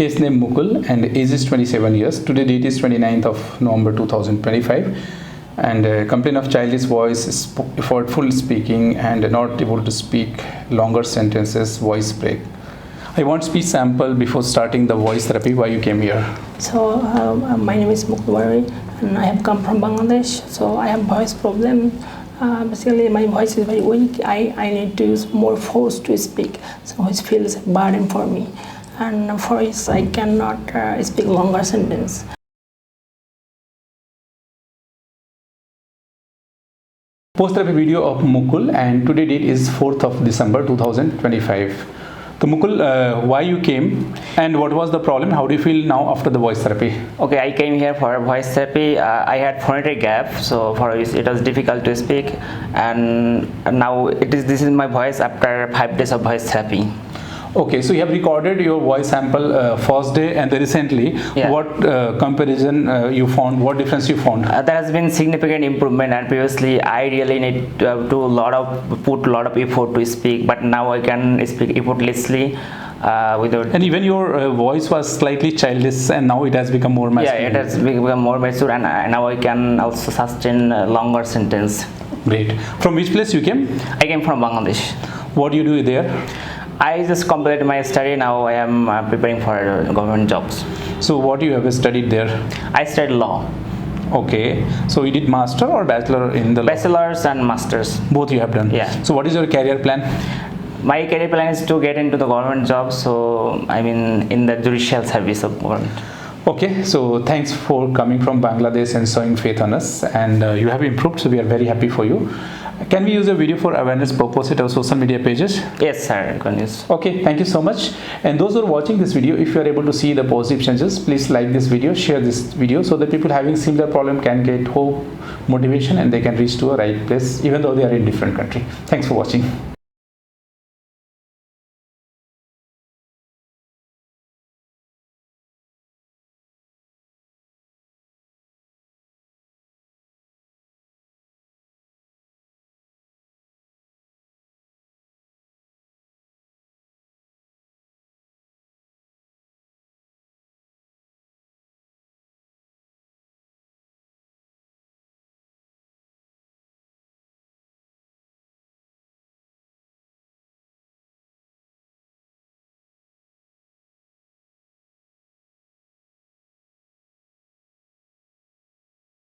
Case name Mukul and age is 27 years. Today date is 29th of November 2025 and complaint of childish voice, effortful speaking and not able to speak longer sentences, voice break. I want speech sample before starting the voice therapy. Why you came here? So my name is Mukul and I have come from Bangladesh. So I have voice problem. Basically my voice is very weak. I need to use more force to speak, so it feels a burden for me. And for this I cannot speak longer sentence. Post-therapy video of Mukul and today date is 4th of December 2025. So Mukul, why you came and what was the problem? How do you feel now after the voice therapy? Okay, I came here for voice therapy. I had phonatory gap, so for it was difficult to speak, and now this is my voice after 5 days of voice therapy. Okay, so you have recorded your voice sample first day and recently. Yeah. What comparison you found? What difference you found? There has been significant improvement, and previously I really need to put a lot of effort to speak, but now I can speak effortlessly without. And even your voice was slightly childish, and now it has become more mature. Yeah, it has become more mature, and now I can also sustain longer sentence. Great. From which place you came? I came from Bangladesh. What do you do there? I just completed my study. Now I am preparing for government jobs. So what you have studied there? I studied law. Okay. So you did master or bachelor in the law? Bachelor's and masters. Both you have done? Yeah. So what is your career plan? My career plan is to get into the government job. So I mean in the judicial service of government. Okay, so thanks for coming from Bangladesh and showing faith on us, and you have improved, so we are very happy for you. Can we use a video for awareness purpose at our social media pages? Yes, sir. You can use. Okay, thank you so much. And those who are watching this video, if you are able to see the positive changes, please like this video, share this video, so that people having similar problem can get hope, motivation, and they can reach to a right place, even though they are in different country. Thanks for watching.